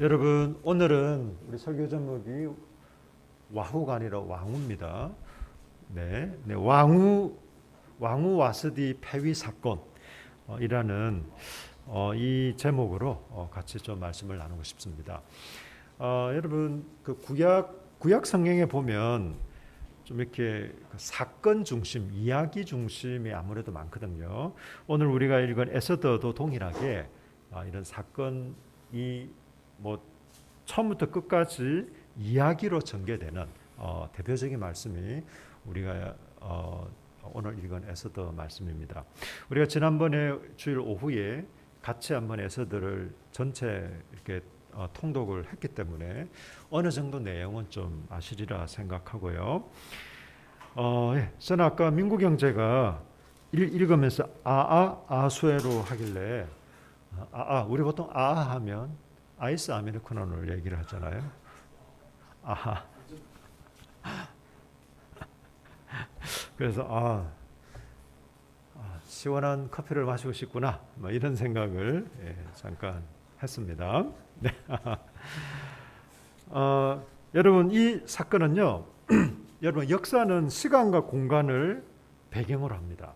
여러분, 오늘은 우리 설교 제목이 와후가 아니라 왕후입니다. 네, 왕후 와스디 폐위 사건 이라는 이 제목으로 같이 좀 말씀을 나누고 싶습니다. 여러분, 그 구약 성경에 보면 좀 이렇게 사건 중심, 이야기 중심이 아무래도 많거든요. 오늘 우리가 읽은 에스더도 동일하게 이런 사건이 뭐 처음부터 끝까지 이야기로 전개되는 대표적인 말씀이 우리가 오늘 읽은 에스더 말씀입니다. 우리가 지난번에 주일 오후에 같이 한번 에스더를 전체 이렇게 통독을 했기 때문에 어느 정도 내용은 좀 아시리라 생각하고요. 저는 아까 민구경제가 읽으면서 아수에로 하길래 우리 보통 하면 아이스 아메리카노를 얘기를 하잖아요. 아하. 그래서 시원한 커피를 마시고 싶구나, 뭐 이런 생각을 잠깐 했습니다. 네. 여러분, 이 사건은요, 여러분, 역사는 시간과 공간을 배경으로 합니다.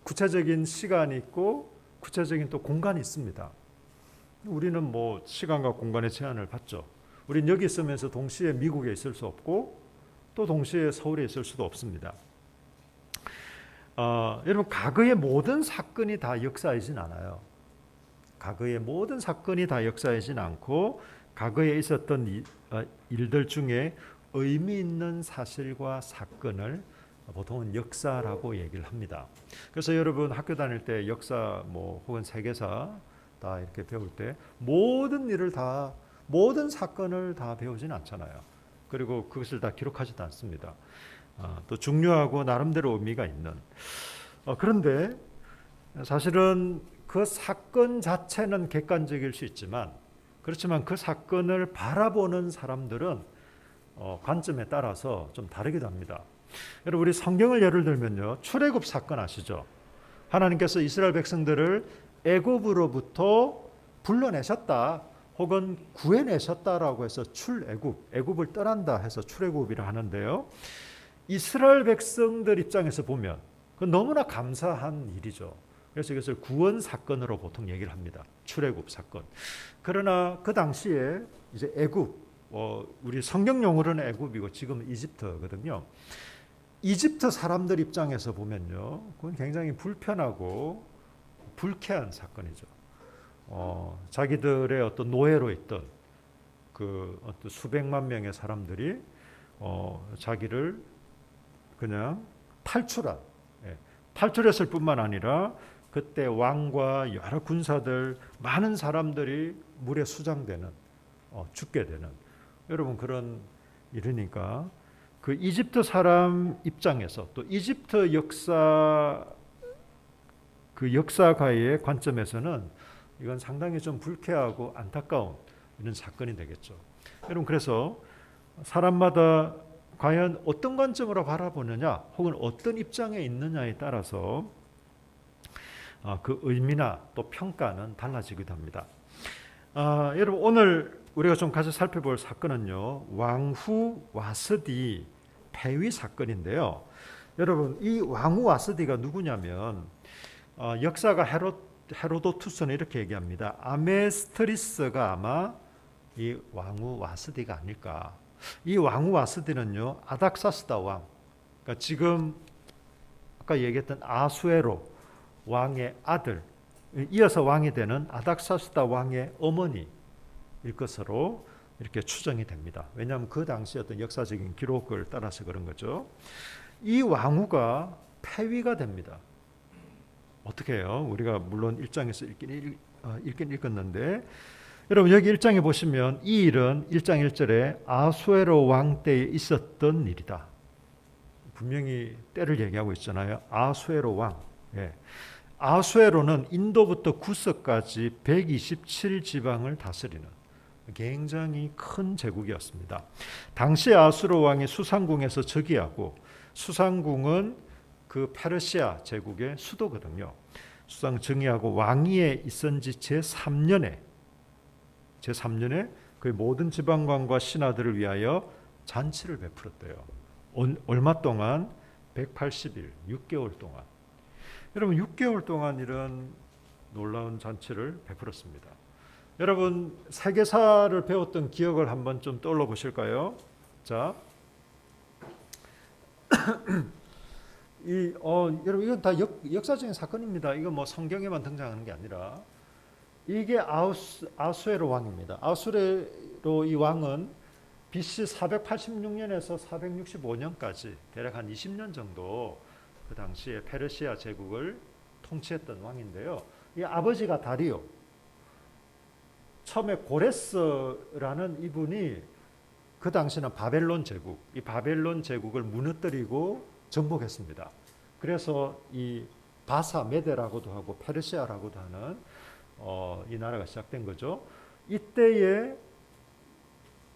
구체적인 시간이 있고 구체적인 또 공간이 있습니다. 우리는 뭐 시간과 공간의 제한을 받죠. 우린 여기 있으면서 동시에 미국에 있을 수 없고 또 동시에 서울에 있을 수도 없습니다. 여러분, 과거의 모든 사건이 다 역사이진 않아요. 과거의 모든 사건이 다 역사이진 않고 과거에 있었던 일들 중에 의미 있는 사실과 사건을 보통은 역사라고 얘기를 합니다. 그래서 여러분 학교 다닐 때 역사 혹은 세계사 다 이렇게 배울 때 모든 일을 다 모든 사건을 다 배우진 않잖아요. 그리고 그것을 다 기록하지도 않습니다. 또 중요하고 나름대로 의미가 있는. 그런데 사실은 그 사건 자체는 객관적일 수 있지만 그렇지만 그 사건을 바라보는 사람들은 관점에 따라서 좀 다르기도 합니다. 여러분, 우리 성경을 예를 들면요, 출애굽 사건 아시죠? 하나님께서 이스라엘 백성들을 애굽으로부터 불러내셨다 혹은 구해내셨다라고 해서 애굽을 떠난다 해서 출애굽이라 하는데요, 이스라엘 백성들 입장에서 보면 그 너무나 감사한 일이죠. 그래서 이것을 구원 사건으로 보통 얘기를 합니다. 출애굽 사건. 그러나 그 당시에 이제 애굽, 우리 성경 용어로는 애굽이고 지금은 이집트거든요. 이집트 사람들 입장에서 보면요, 그건 굉장히 불편하고 불쾌한 사건이죠. 자기들의 어떤 노예로 있던 그 어떤 수백만 명의 사람들이 자기를 그냥 탈출했을 뿐만 아니라 그때 왕과 여러 군사들, 많은 사람들이 물에 수장되는, 죽게 되는, 여러분, 그런 일이니까 그 이집트 사람 입장에서 또 이집트 역사가의 관점에서는 이건 상당히 좀 불쾌하고 안타까운 이런 사건이 되겠죠. 여러분, 그래서 사람마다 과연 어떤 관점으로 바라보느냐 혹은 어떤 입장에 있느냐에 따라서 그 의미나 또 평가는 달라지기도 합니다. 여러분, 오늘 우리가 좀 같이 살펴볼 사건은요, 왕후 와스디 폐위 사건인데요. 여러분, 이 왕후 와스디가 누구냐면 역사가 헤로도투스는 이렇게 얘기합니다. 아메스트리스가 아마 이 왕후 와스디가 아닐까. 이 왕후 와스디는요, 아닥사스다 왕, 그러니까 지금 아까 얘기했던 아수에로 왕의 아들, 이어서 왕이 되는 아닥사스다 왕의 어머니일 것으로 이렇게 추정이 됩니다. 왜냐하면 그 당시 어떤 역사적인 기록을 따라서 그런 거죠. 이 왕후가 폐위가 됩니다. 어떻게 해요? 우리가 물론 1장에서 읽긴 읽었는데, 여러분, 여기 1장에 보시면 이 일은 1장 1절에 아수에로 왕 때에 있었던 일이다. 분명히 때를 얘기하고 있잖아요. 아수에로 왕. 아수에로는 인도부터 구석까지 127지방을 다스리는 굉장히 큰 제국이었습니다. 당시 아수르 왕이 수상궁에서 즉위하고, 수상궁은 그 페르시아 제국의 수도거든요. 수상 즉위하고 왕위에 있은 지 제3년에 제3년에 그의 모든 지방관과 신하들을 위하여 잔치를 베풀었대요. 얼마 동안? 180일, 6개월 동안. 여러분 6개월 동안 이런 놀라운 잔치를 베풀었습니다. 여러분 세계사를 배웠던 기억을 한번 좀 떠올려 보실까요? 자, 여러분 이건 다 역사적인 사건입니다. 이거 뭐 성경에만 등장하는 게 아니라 이게 아수에로 왕입니다. 아수에로 이 왕은 BC 486년에서 465년까지 대략 한 20년 정도 그 당시에 페르시아 제국을 통치했던 왕인데요. 이 아버지가 다리오. 처음에 고레스라는 이분이 그 당시는 바벨론 제국, 이 바벨론 제국을 무너뜨리고 정복했습니다. 그래서 이 바사 메데라고도 하고 페르시아라고도 하는 이 나라가 시작된 거죠. 이때에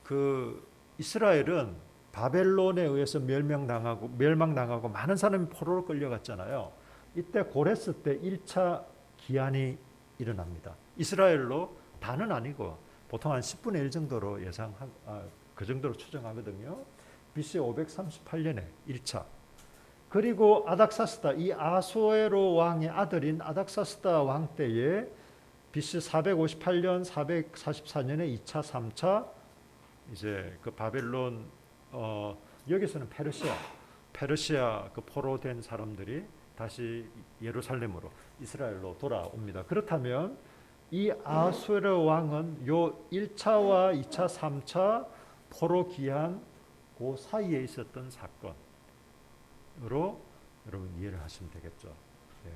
그 이스라엘은 바벨론에 의해서 멸망당하고 많은 사람이 포로로 끌려갔잖아요. 이때 고레스 때 1차 기한이 일어납니다. 이스라엘로 다는 아니고 보통 한 10분의 1 정도로 그 정도로 추정하거든요. BC 538년에 1차. 그리고 아닥사스다, 이 아수에로 왕의 아들인 아닥사스다 왕 때에 BC 458년, 444년에 2차, 3차 이제 그 바벨론 여기서는 페르시아 그 포로된 사람들이 다시 예루살렘으로 이스라엘로 돌아옵니다. 그렇다면 이 아수에로 왕은 요 1차와 2차, 3차 포로 기한 그 사이에 있었던 사건으로 여러분 이해를 하시면 되겠죠. 예.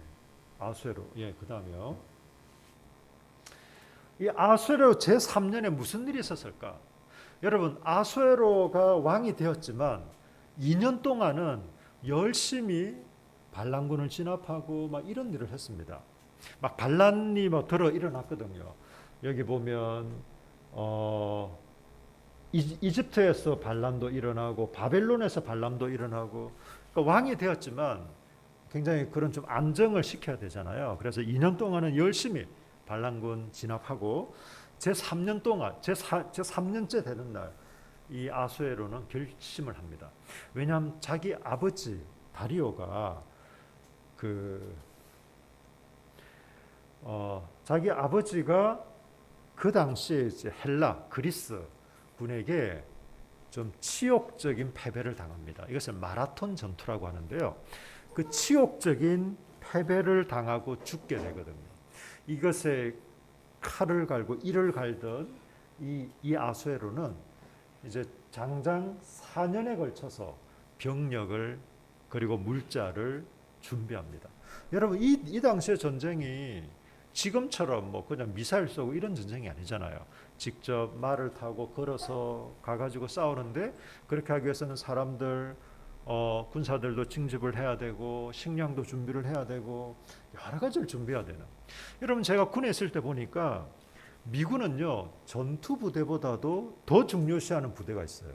아수에로. 예, 그다음에요. 이 아수에로 제3년에 무슨 일이 있었을까? 여러분 아수에로가 왕이 되었지만 2년 동안은 열심히 반란군을 진압하고 막 이런 일을 했습니다. 막 반란이 막 들어 일어났거든요. 여기 보면 이집트에서 반란도 일어나고 바벨론에서 반란도 일어나고, 그러니까 왕이 되었지만 굉장히 그런 좀 안정을 시켜야 되잖아요. 그래서 2년 동안은 열심히 반란군 진압하고 제3년 동안 제3년째 되는 날 이 아수에로는 결심을 합니다. 왜냐하면 자기 아버지 다리오가 자기 아버지가 그 당시에 이제 헬라 그리스 군에게 좀 치욕적인 패배를 당합니다. 이것을 마라톤 전투라고 하는데요. 그 치욕적인 패배를 당하고 죽게 되거든요. 이것에 칼을 갈고 이를 갈던 이 아수에로는 이제 장장 4년에 걸쳐서 병력을 그리고 물자를 준비합니다. 여러분 이 당시의 전쟁이 지금처럼 뭐 그냥 미사일 쏘고 이런 전쟁이 아니잖아요. 직접 말을 타고 걸어서 가가지고 싸우는데, 그렇게 하기 위해서는 사람들 군사들도 징집을 해야 되고 식량도 준비를 해야 되고 여러 가지를 준비해야 되는. 여러분 제가 군에 있을 때 보니까 미군은요 전투 부대보다도 더 중요시하는 부대가 있어요.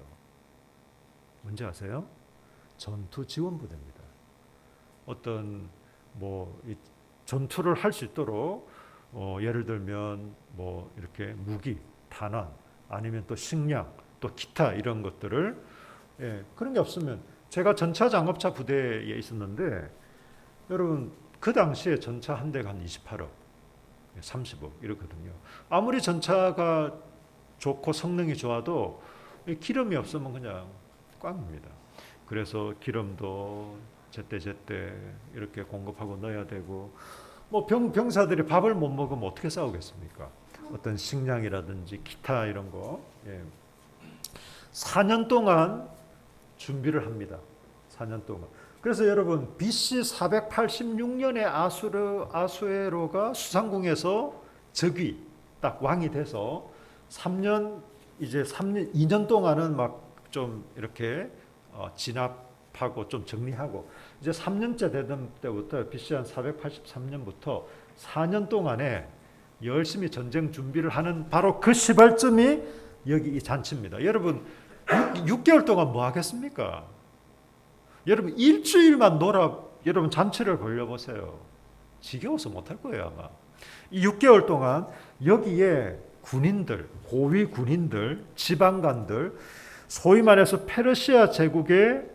뭔지 아세요? 전투 지원 부대입니다. 어떤 뭐 전투를 할 수 있도록 예를 들면 뭐 이렇게 무기, 탄환, 아니면 또 식량, 또 기타 이런 것들을, 그런 게 없으면, 제가 전차 장갑차 부대에 있었는데 여러분 그 당시에 전차 한 대가 한 28억, 30억 이렇거든요. 아무리 전차가 좋고 성능이 좋아도 기름이 없으면 그냥 꽝입니다. 그래서 기름도 제때 이렇게 공급하고 넣어야 되고, 뭐 병사들이 밥을 못 먹으면 어떻게 싸우겠습니까? 어떤 식량이라든지 기타 이런 거. 4년 동안 준비를 합니다. 4년 동안. 그래서 여러분 BC 486년에 아수에로가 수상궁에서 즉위 딱 왕이 돼서 2년 동안은 막 좀 이렇게 진압하고 좀 정리하고, 이제 3년째 되던 때부터 BC 한 483년부터 4년 동안에 열심히 전쟁 준비를 하는 바로 그 시발점이 여기 이 잔치입니다. 여러분 6개월 동안 뭐 하겠습니까? 여러분 일주일만 여러분 잔치를 벌려보세요. 지겨워서 못할 거예요 아마. 이 6개월 동안 여기에 군인들, 고위 군인들, 지방관들, 소위 말해서 페르시아 제국의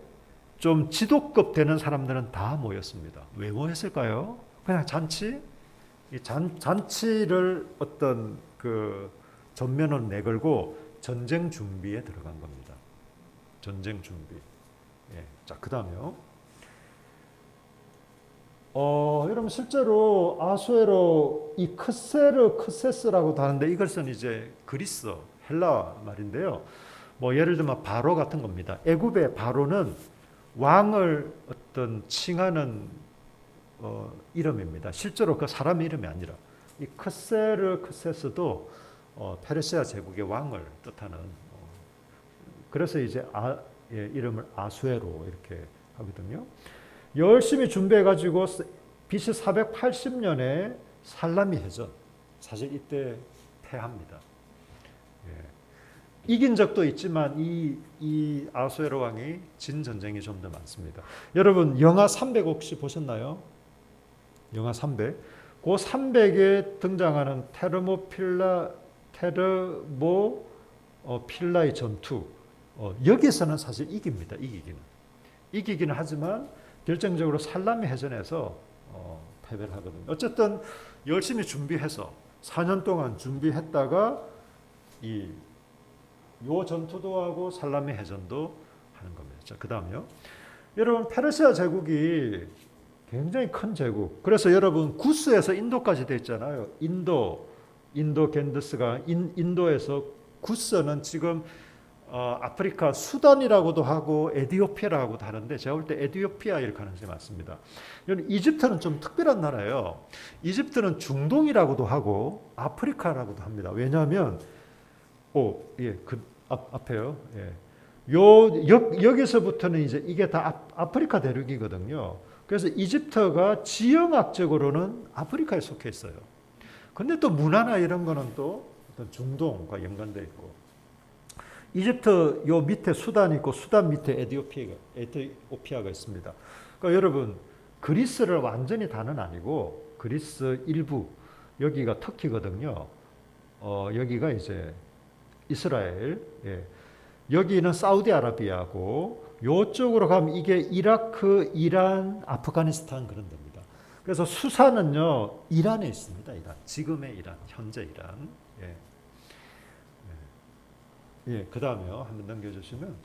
좀 지도급 되는 사람들은 다 모였습니다. 왜 모였을까요? 그냥 잔치? 이 잔치를 어떤 그 전면으로 내걸고 전쟁 준비에 들어간 겁니다. 전쟁 준비. 예. 자, 그 다음에요. 여러분 실제로 아수에로 이 크세스라고도 하는데 이것은 이제 그리스, 헬라 말인데요. 뭐 예를 들면 바로 같은 겁니다. 애굽의 바로는 왕을 어떤 칭하는 이름입니다. 실제로 그 사람의 이름이 아니라 이 크세스도 페르시아 제국의 왕을 뜻하는 그래서 이제 이름을 아수에로 이렇게 하거든요. 열심히 준비해가지고 BC 480년에 살라미 해전 사실 이때 패합니다. 예. 이긴 적도 있지만 이 아수에로 왕이 진 전쟁이 좀 더 많습니다. 여러분 영하 300 혹시 보셨나요? 영하 300. 그 300에 등장하는 테르모필라의 전투 여기서는 사실 이깁니다. 이기기는 하지만 결정적으로 살라미 해전에서 패배를 하거든요. 어쨌든 열심히 준비해서 4년 동안 준비했다가 요 전투도 하고 살라미 해전도 하는 겁니다. 자, 그다음요. 여러분 페르시아 제국이 굉장히 큰 제국. 그래서 여러분 구스에서 인도까지 돼 있잖아요. 인도 겐드스가 인도에서 구스는 지금 아프리카 수단이라고도 하고 에티오피아라고도 하는데 제가 볼 때 에티오피아일 가능성이 많습니다. 이집트는 좀 특별한 나라예요. 이집트는 중동이라고도 하고 아프리카라고도 합니다. 왜냐하면 앞에요. 예. 여기서부터는 이제 이게 다 아프리카 대륙이거든요. 그래서 이집트가 지형학적으로는 아프리카에 속해 있어요. 근데 또 문화나 이런 거는 또 어떤 중동과 연관되어 있고. 이집트 요 밑에 수단 있고 수단 밑에 에티오피아가 있습니다. 그러니까 여러분 그리스를 완전히 다는 아니고 그리스 일부 여기가 터키거든요. 여기가 이제 이스라엘. 예. 여기는 사우디아라비아고 요쪽으로 가면 이게 이라크, 이란, 아프가니스탄 그런 데입니다. 그래서 수사는요 이란에 있습니다. 이란. 지금의 이란, 현재 이란. 예. 예, 그 다음에요. 한번 넘겨주시면,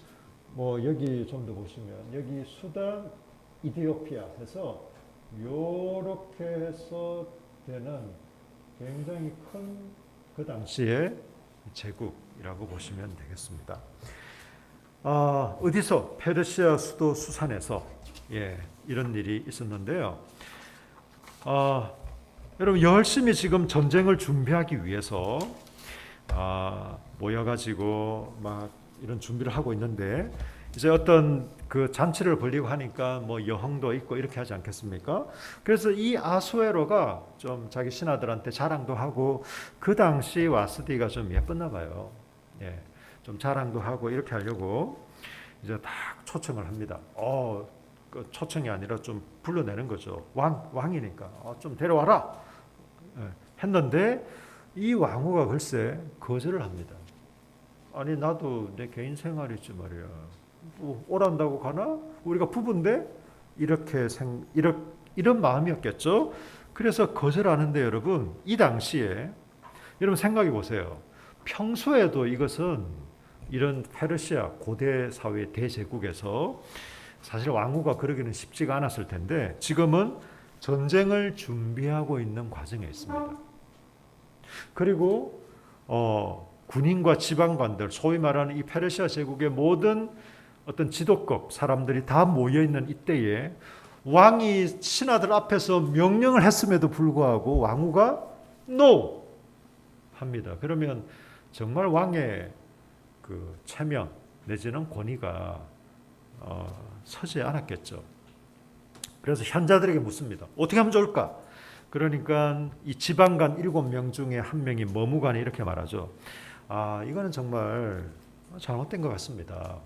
여기 좀 더 보시면, 여기 수단, 이디오피아 해서, 요렇게 해서 되는 굉장히 큰 그 당시의 제국이라고 보시면 되겠습니다. 어디서? 페르시아 수도 수산에서, 이런 일이 있었는데요. 여러분, 열심히 지금 전쟁을 준비하기 위해서, 모여가지고 막 이런 준비를 하고 있는데 이제 어떤 그 잔치를 벌리고 하니까 여흥도 있고 이렇게 하지 않겠습니까? 그래서 이 아수에로가 좀 자기 신하들한테 자랑도 하고 그 당시 와스디가 좀 예뻤나 봐요. 예, 좀 자랑도 하고 이렇게 하려고 이제 딱 초청을 합니다. 그 초청이 아니라 좀 불러내는 거죠. 왕이니까 좀 데려와라 했는데 이 왕후가 글쎄 거절을 합니다. 아니 나도 내 개인 생활이지 말이야. 오란다고 가나? 우리가 부부인데? 이런 마음이었겠죠. 그래서 거절하는데 여러분 이 당시에 여러분 생각해 보세요. 평소에도 이것은 이런 페르시아 고대 사회 대제국에서 사실 왕후가 그러기는 쉽지가 않았을 텐데 지금은 전쟁을 준비하고 있는 과정에 있습니다. 그리고 군인과 지방관들, 소위 말하는 이 페르시아 제국의 모든 어떤 지도급 사람들이 다 모여 있는 이때에 왕이 신하들 앞에서 명령을 했음에도 불구하고 왕후가 NO 합니다. 그러면 정말 왕의 그 체면 내지는 권위가 서지 않았겠죠. 그래서 현자들에게 묻습니다. 어떻게 하면 좋을까? 그러니까 이 지방관 7명 중에 한 명이 머무관이 이렇게 말하죠. 이거는 정말 잘못된 것 같습니다.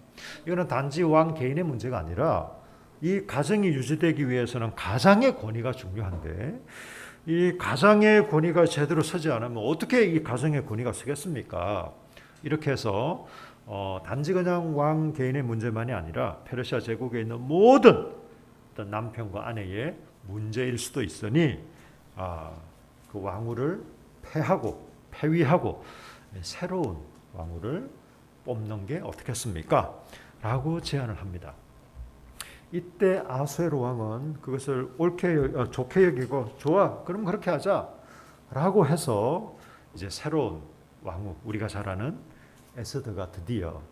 이거는 단지 왕 개인의 문제가 아니라 이 가정이 유지되기 위해서는 가장의 권위가 중요한데 이 가정의 권위가 제대로 서지 않으면 어떻게 이 가정의 권위가 서겠습니까? 이렇게 해서 단지 그냥 왕 개인의 문제만이 아니라 페르시아 제국에 있는 모든 어떤 남편과 아내의 문제일 수도 있으니 그 왕후를 폐위하고 새로운 왕후를 뽑는 게 어떻겠습니까? 라고 제안을 합니다. 이때 아수에로 왕은 그것을 좋게 여기고 좋아, 그럼 그렇게 하자 라고 해서 이제 새로운 왕후, 우리가 잘 아는 에스더가 드디어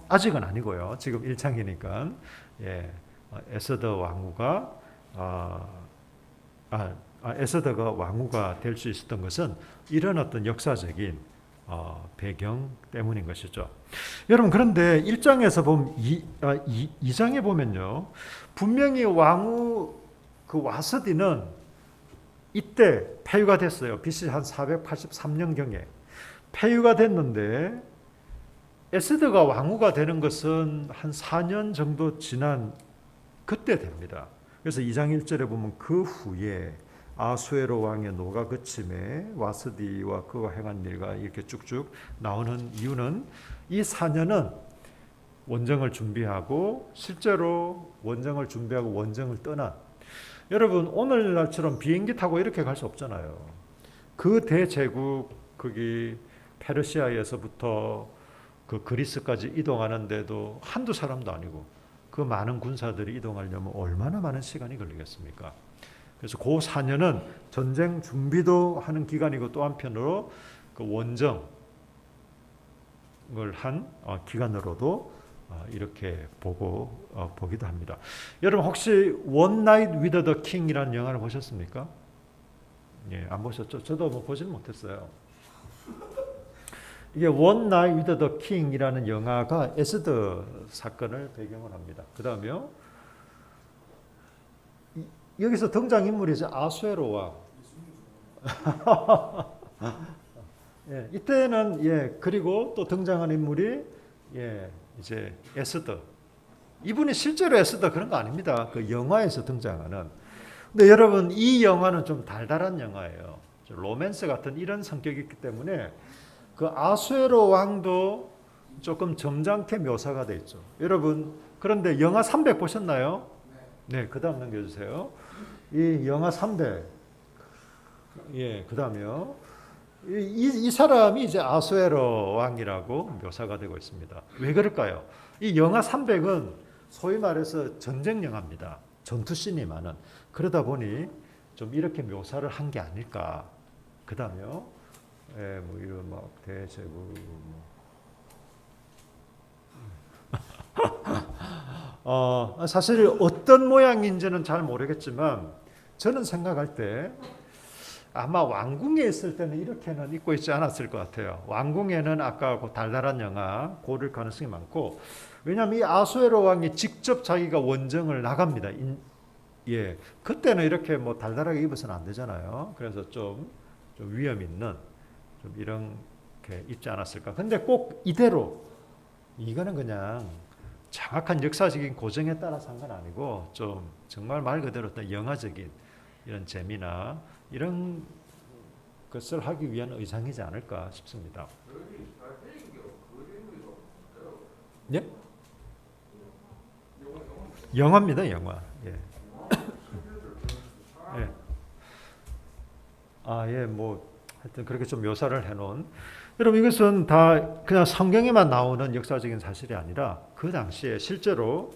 아직은 아니고요. 지금 1장이니까 에스더 왕후가 에스더가 왕후가 될 수 있었던 것은 이런 어떤 역사적인 배경 때문인 것이죠. 여러분, 그런데 1장에서 보면 2장에 보면요, 분명히 왕후 그 와스디는 이때 폐위가 됐어요. BC 한 483년경에 폐위가 됐는데 에스더가 왕후가 되는 것은 한 4년 정도 지난 그때 됩니다. 그래서 2장 1절에 보면 그 후에 아수에로 왕의 노가 그침에 와스디와 그가 행한 일과 이렇게 쭉쭉 나오는 이유는 이 4년은 원정을 준비하고 실제로 원정을 준비하고 원정을 떠난, 여러분 오늘날처럼 비행기 타고 이렇게 갈 수 없잖아요. 그 대제국 거기 페르시아에서부터 그 그리스까지 이동하는데도 한두 사람도 아니고 그 많은 군사들이 이동하려면 얼마나 많은 시간이 걸리겠습니까? 그래서 그 4년은 전쟁 준비도 하는 기간이고 또 한편으로 그 원정을 한 기간으로도 이렇게 보기도 합니다. 여러분 혹시 One Night with the King이라는 영화를 보셨습니까? 예, 안 보셨죠? 저도 뭐 보지는 못했어요. 이게 One Night with the King이라는 영화가 에스더 사건을 배경으로 합니다. 그 다음에요, 여기서 등장인물이죠. 아수에로 왕. 예, 이때는 그리고 또 등장한 인물이 이제 에스더. 이분이 실제로 에스더 그런 거 아닙니다. 그 영화에서 등장하는. 근데 여러분 이 영화는 좀 달달한 영화예요. 좀 로맨스 같은 이런 성격이 있기 때문에 그 아수에로 왕도 조금 점잖게 묘사가 돼 있죠. 여러분 그런데 영화 300 보셨나요? 네, 그 다음 넘겨주세요. 이 영화 300. 그 다음에요. 이 사람이 이제 아수에로 왕이라고 묘사가 되고 있습니다. 왜 그럴까요? 이 영화 300은 소위 말해서 전쟁 영화입니다. 전투씬이 많은. 그러다 보니 좀 이렇게 묘사를 한 게 아닐까. 그 다음에요. 뭐 이런 막 대제국 사실 어떤 모양인지는 잘 모르겠지만 저는 생각할 때 아마 왕궁에 있을 때는 이렇게는 입고 있지 않았을 것 같아요. 왕궁에는 아까 그 달달한 영화 고를 가능성이 많고, 왜냐하면 이 아수에로 왕이 직접 자기가 원정을 나갑니다. 그때는 이렇게 뭐 달달하게 입어서는 안 되잖아요. 그래서 좀 위험 있는 좀 이렇게 입지 않았을까. 근데 꼭 이대로 이거는 그냥 정확한 역사적인 고정에 따라서 한 건 아니고 좀 정말 말 그대로 어떤 영화적인 이런 재미나 이런 것을 하기 위한 의상이지 않을까 싶습니다. 예? 영화입니다, 영화. 뭐 하여튼 그렇게 좀 묘사를 해놓은. 여러분 이것은 다 그냥 성경에만 나오는 역사적인 사실이 아니라 그 당시에 실제로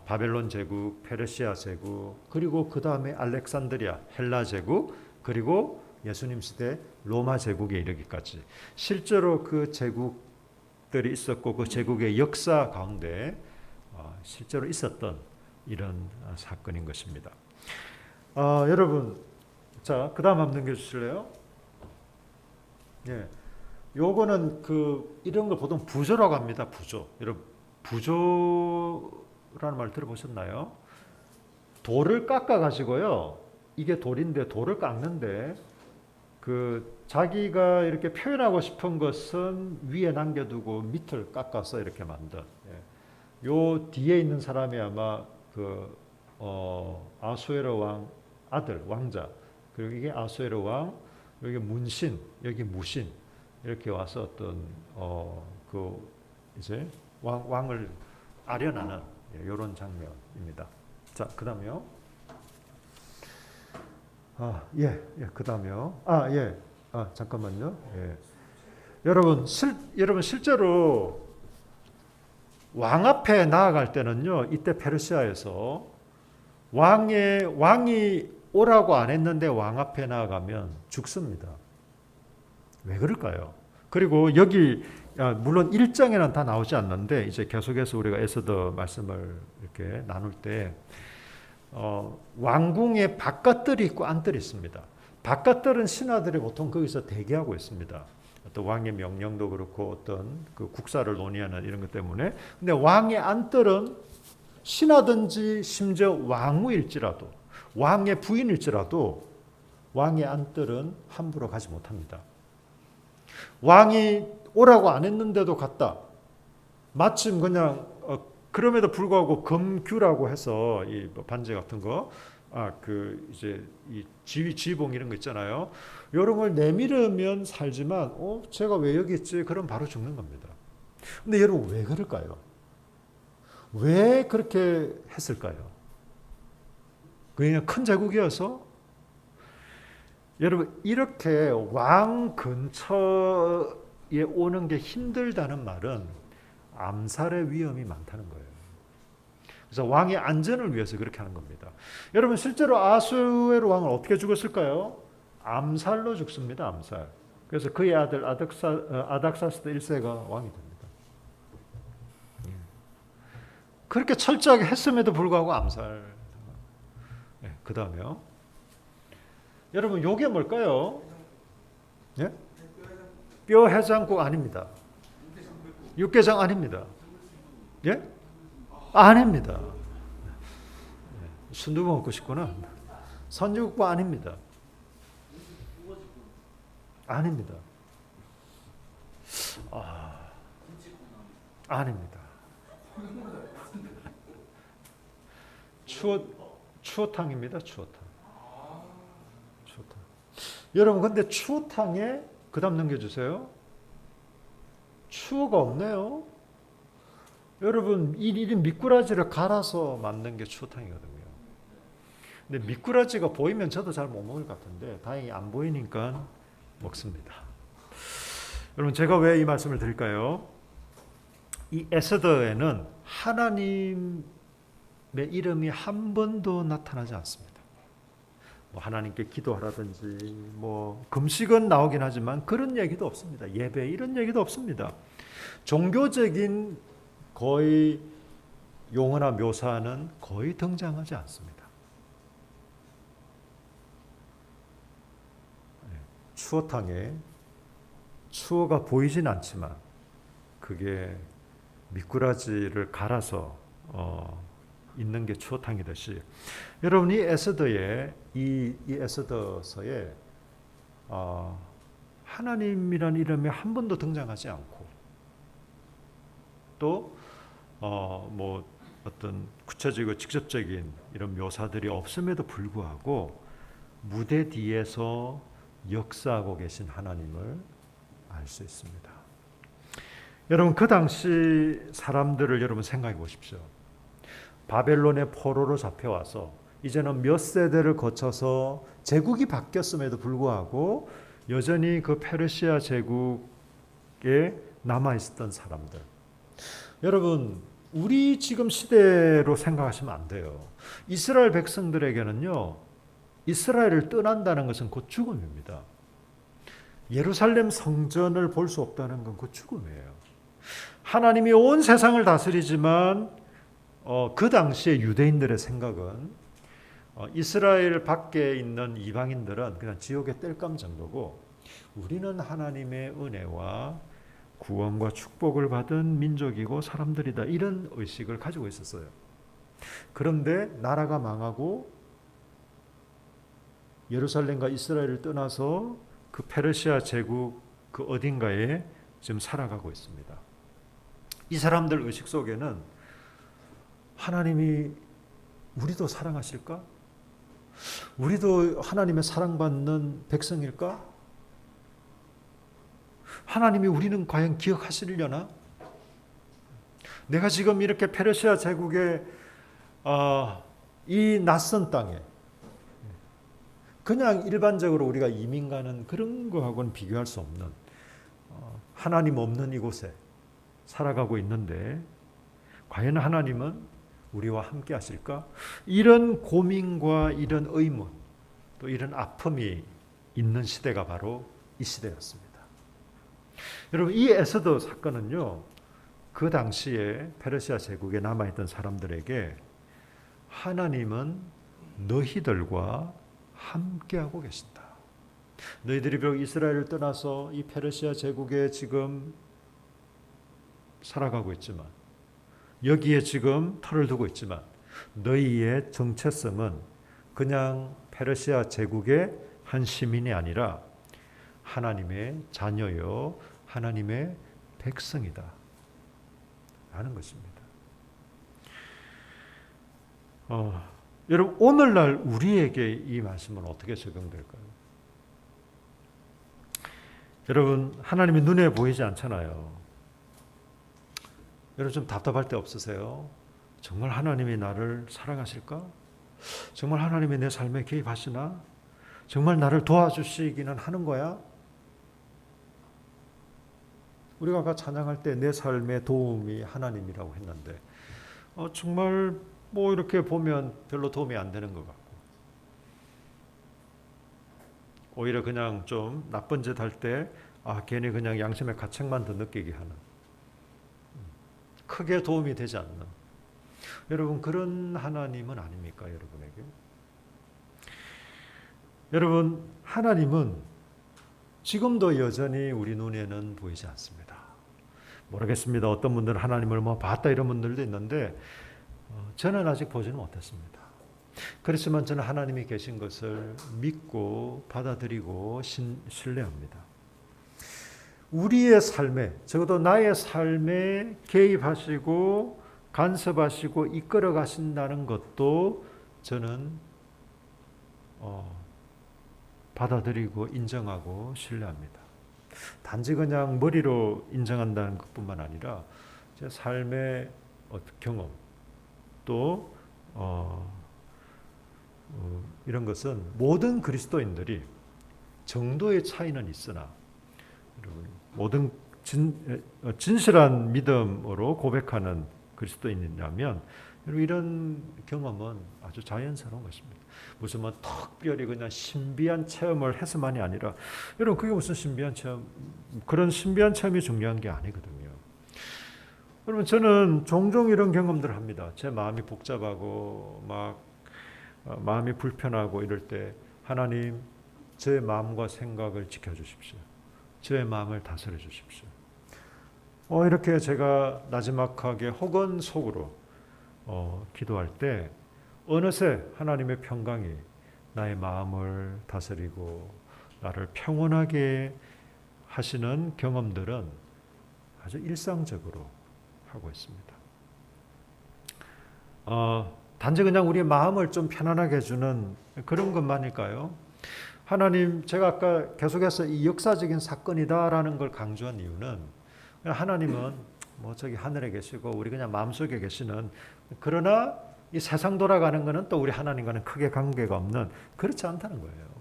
바벨론 제국, 페르시아 제국, 그리고 그 다음에 알렉산드리아, 헬라 제국, 그리고 예수님 시대 로마 제국에 이르기까지 실제로 그 제국들이 있었고 그 제국의 역사 가운데 실제로 있었던 이런 사건인 것입니다. 여러분, 자, 그 다음 한번 넘겨주실래요? 요거는 이런 걸 보통 부조라고 합니다. 부조. 여러분, 부조라는 말 들어보셨나요? 돌을 깎아가지고요. 이게 돌인데 돌을 깎는데 자기가 이렇게 표현하고 싶은 것은 위에 남겨두고 밑을 깎아서 이렇게 만든. 요 뒤에 있는 사람이 아마 아수에로 왕 아들 왕자, 그리고 이게 아수에로 왕, 여기 문신, 여기 무신, 이렇게 와서 어떤 그 이제 왕을 아련하는 이런 장면입니다. 자, 그다음에요. 그다음에요. 잠깐만요. 예. 여러분 실제로 왕 앞에 나아갈 때는요, 이때 페르시아에서 왕이 오라고 안 했는데 왕 앞에 나아가면 죽습니다. 왜 그럴까요? 그리고 여기 물론 1장에는 다 나오지 않는데 이제 계속해서 우리가 에스더 말씀을 이렇게 나눌 때 왕궁에 바깥들이 있고 안들이 있습니다. 바깥들은 신하들이 보통 거기서 대기하고 있습니다. 어떤 왕의 명령도 그렇고 어떤 그 국사를 논의하는 이런 것 때문에. 근데 왕의 안들은 신하든지 심지어 왕후일지라도 왕의 부인일지라도 왕의 안들은 함부로 가지 못합니다. 왕이 오라고 안 했는데도 갔다. 마침 그냥 그럼에도 불구하고 금규라고 해서 이 반지 같은 거, 그 이제 이 지휘봉 이런 거 있잖아요. 이런 걸 내밀으면 살지만, 제가 왜 여기 있지? 그럼 바로 죽는 겁니다. 근데 여러분 왜 그럴까요? 왜 그렇게 했을까요? 그냥 큰 제국이어서? 여러분 이렇게 왕 근처에 오는 게 힘들다는 말은 암살의 위험이 많다는 거예요. 그래서 왕의 안전을 위해서 그렇게 하는 겁니다. 여러분 실제로 아수에로 왕은 어떻게 죽었을까요? 암살로 죽습니다. 암살. 그래서 그의 아들 아닥사스다 1세가 왕이 됩니다. 그렇게 철저하게 했음에도 불구하고 암살. 그 다음에요. 여러분 요게 뭘까요? 예? 뼈 해장국 아닙니다. 육개장 아닙니다. 예? 아닙니다. 순두부 먹고 싶구나. 선지국밥 아닙니다. 아닙니다. 아닙니다. 추어탕입니다. 추어탕. 여러분 근데 추어탕에 그다음 넘겨주세요. 추어가 없네요. 여러분 이 미꾸라지를 갈아서 만든 게 추어탕이거든요. 근데 미꾸라지가 보이면 저도 잘 못 먹을 것 같은데 다행히 안 보이니까 먹습니다. 여러분 제가 왜 이 말씀을 드릴까요? 이 에스더에는 하나님의 이름이 한 번도 나타나지 않습니다. 뭐 하나님께 기도하라든지 뭐 금식은 나오긴 하지만 그런 얘기도 없습니다. 예배 이런 얘기도 없습니다. 종교적인 거의 용어나 묘사는 거의 등장하지 않습니다. 추어탕에 추어가 보이진 않지만 그게 미꾸라지를 갈아서 있는 게 추어탕이듯이 여러분이 에스더의 이 에스더서에 하나님이라는 이름이 한 번도 등장하지 않고 또 뭐 어떤 구체적이고 직접적인 이런 묘사들이 없음에도 불구하고 무대 뒤에서 역사하고 계신 하나님을 알 수 있습니다. 여러분 그 당시 사람들을 여러분 생각해 보십시오. 바벨론의 포로로 잡혀와서 이제는 몇 세대를 거쳐서 제국이 바뀌었음에도 불구하고 여전히 그 페르시아 제국에 남아있었던 사람들. 여러분 우리 지금 시대로 생각하시면 안 돼요. 이스라엘 백성들에게는요, 이스라엘을 떠난다는 것은 곧 죽음입니다. 예루살렘 성전을 볼 수 없다는 건 곧 죽음이에요. 하나님이 온 세상을 다스리지만 그 당시에 유대인들의 생각은 이스라엘 밖에 있는 이방인들은 그냥 지옥의 땔감 정도고 우리는 하나님의 은혜와 구원과 축복을 받은 민족이고 사람들이다. 이런 의식을 가지고 있었어요. 그런데 나라가 망하고 예루살렘과 이스라엘을 떠나서 그 페르시아 제국 그 어딘가에 지금 살아가고 있습니다. 이 사람들 의식 속에는 하나님이 우리도 사랑하실까? 우리도 하나님의 사랑받는 백성일까? 하나님이 우리는 과연 기억하시려나? 내가 지금 이렇게 페르시아 제국의 이 낯선 땅에 그냥 일반적으로 우리가 이민 가는 그런 거하고는 비교할 수 없는 하나님 없는 이곳에 살아가고 있는데 과연 하나님은 우리와 함께 하실까? 이런 고민과 이런 의문 또 이런 아픔이 있는 시대가 바로 이 시대였습니다. 여러분 이 에스더 사건은요. 그 당시에 페르시아 제국에 남아있던 사람들에게 하나님은 너희들과 함께하고 계신다. 너희들이 비록 이스라엘을 떠나서 이 페르시아 제국에 지금 살아가고 있지만 여기에 지금 터를 두고 있지만 너희의 정체성은 그냥 페르시아 제국의 한 시민이 아니라 하나님의 자녀요 하나님의 백성이다 라는 것입니다. 여러분 오늘날 우리에게 이 말씀은 어떻게 적용될까요? 여러분 하나님이 눈에 보이지 않잖아요. 여러분 좀 답답할 때 없으세요? 정말 하나님이 나를 사랑하실까? 정말 하나님이 내 삶에 개입하시나? 정말 나를 도와주시기는 하는 거야? 우리가 아까 찬양할 때 내 삶의 도움이 하나님이라고 했는데 정말 뭐 이렇게 보면 별로 도움이 안 되는 것 같고 오히려 그냥 좀 나쁜 짓 할 때 괜히 그냥 양심의 가책만 더 느끼게 하는 크게 도움이 되지 않는 여러분 그런 하나님은 아닙니까 여러분에게? 여러분 하나님은 지금도 여전히 우리 눈에는 보이지 않습니다. 모르겠습니다. 어떤 분들은 하나님을 봤다 이런 분들도 있는데 저는 아직 보지는 못했습니다. 그렇지만 저는 하나님이 계신 것을 믿고 받아들이고 신뢰합니다. 우리의 삶에 적어도 나의 삶에 개입하시고 간섭하시고 이끌어 가신다는 것도 저는 받아들이고 인정하고 신뢰합니다. 단지 그냥 머리로 인정한다는 것뿐만 아니라 제 삶의 경험 또 이런 것은 모든 그리스도인들이 정도의 차이는 있으나 모든 진실한 믿음으로 고백하는 그리스도인이라면 이런 경험은 아주 자연스러운 것입니다. 무슨 특별히 그냥 신비한 체험을 해서만이 아니라 여러분 그게 무슨 신비한 체험 그런 신비한 체험이 중요한 게 아니거든요. 여러분 저는 종종 이런 경험들을 합니다. 제 마음이 복잡하고 막 마음이 불편하고 이럴 때 하나님 제 마음과 생각을 지켜주십시오. 제 마음을 다스려 주십시오. 이렇게 제가 나지막하게 혹은 속으로 기도할 때 어느새 하나님의 평강이 나의 마음을 다스리고 나를 평온하게 하시는 경험들은 아주 일상적으로 하고 있습니다. 단지 그냥 우리의 마음을 좀 편안하게 해주는 그런 것만일까요? 하나님, 제가 아까 계속해서 이 역사적인 사건이다라는 걸 강조한 이유는 하나님은 저기 하늘에 계시고 우리 그냥 마음속에 계시는 그러나 이 세상 돌아가는 것은 또 우리 하나님과는 크게 관계가 없는 그렇지 않다는 거예요.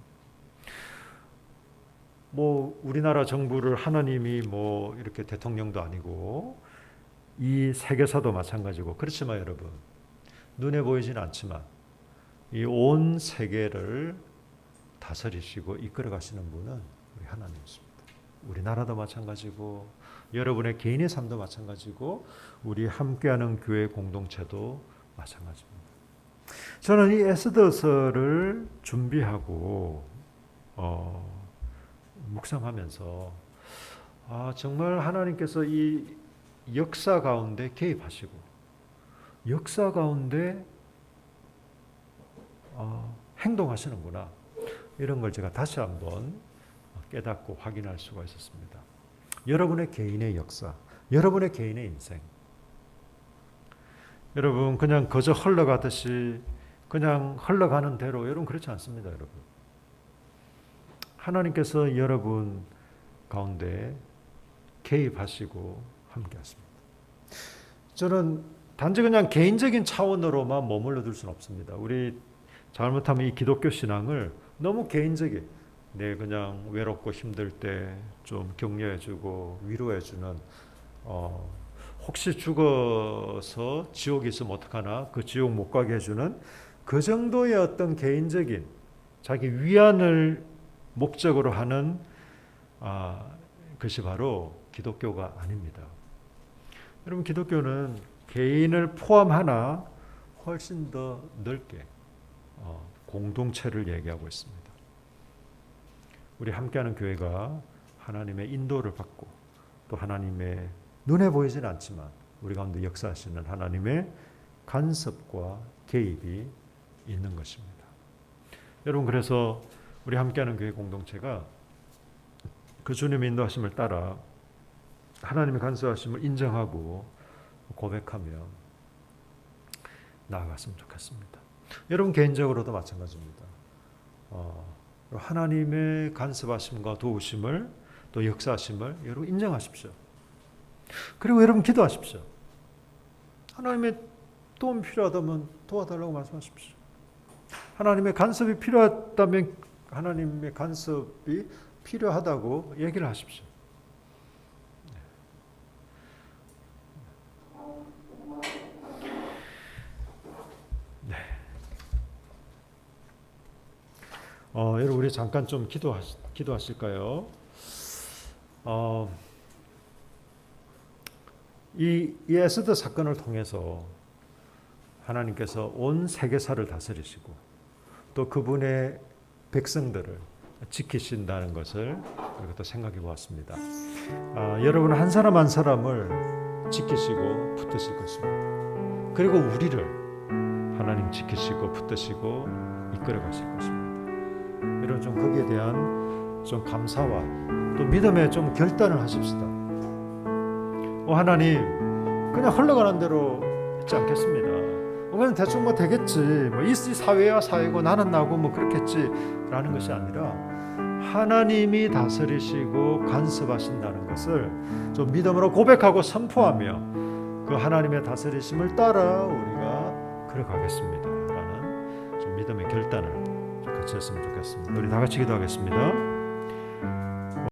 우리나라 정부를 하나님이 이렇게 대통령도 아니고 이 세계사도 마찬가지고 그렇지만 여러분 눈에 보이지는 않지만 이 온 세계를 다스리시고 이끌어 가시는 분은 우리 하나님이십니다. 우리나라도 마찬가지고 여러분의 개인의 삶도 마찬가지고 우리 함께하는 교회 공동체도 마찬가지입니다. 저는 이 에스더서를 준비하고 묵상하면서 정말 하나님께서 이 역사 가운데 개입하시고 역사 가운데 행동하시는구나 이런 걸 제가 다시 한번 깨닫고 확인할 수가 있었습니다. 여러분의 개인의 역사, 여러분의 개인의 인생 여러분 그냥 그저 흘러가듯이 그냥 흘러가는 대로 여러분 그렇지 않습니다, 여러분. 하나님께서 여러분 가운데 개입하시고 함께하십니다. 저는 단지 그냥 개인적인 차원으로만 머물러 둘 수는 없습니다. 우리 잘못하면 이 기독교 신앙을 너무 개인적인, 내 그냥 외롭고 힘들 때 좀 격려해주고 위로해주는, 혹시 죽어서 지옥에 있으면 어떡하나, 그 지옥 못 가게 해주는 그 정도의 어떤 개인적인 자기 위안을 목적으로 하는 것이 바로 기독교가 아닙니다. 여러분, 기독교는 개인을 포함하나 훨씬 더 넓게 공동체를 얘기하고 있습니다. 우리 함께하는 교회가 하나님의 인도를 받고 또 하나님의 눈에 보이진 않지만 우리 가운데 역사하시는 하나님의 간섭과 개입이 있는 것입니다. 여러분, 그래서 우리 함께하는 교회 공동체가 그 주님의 인도하심을 따라 하나님의 간섭하심을 인정하고 고백하며 나아갔으면 좋겠습니다. 여러분 개인적으로도 마찬가지입니다. 하나님의 간섭하심과 도우심을 또 역사하심을 여러분 인정하십시오. 그리고 여러분 기도하십시오. 하나님의 도움이 필요하다면 도와달라고 말씀하십시오. 하나님의 간섭이 필요하다면 하나님의 간섭이 필요하다고 얘기를 하십시오. 네. 여러분 우리 잠깐 좀 기도하실까요? 이 에스더 사건을 통해서 하나님께서 온 세계사를 다스리시고 또 그분의 백성들을 지키신다는 것을 우리가 또 생각해 보았습니다. 여러분 한 사람 한 사람을 지키시고 붙드실 것입니다. 그리고 우리를 하나님 지키시고 붙드시고 이끌어 가실 것입니다. 여러분 좀 거기에 대한 좀 감사와 또 믿음의 좀 결단을 하십시다. 하나님 그냥 흘러가는 대로 있지 않겠습니다. 그냥 대충 뭐 되겠지, 뭐 이 사회야 사회고 나는 나고 뭐 그렇겠지라는 것이 아니라 하나님이 다스리시고 간섭하신다는 것을 좀 믿음으로 고백하고 선포하며 그 하나님의 다스리심을 따라 우리가 걸어가겠습니다라는 좀 믿음의 결단을 같이 했으면 좋겠습니다. 우리 다 같이 기도하겠습니다.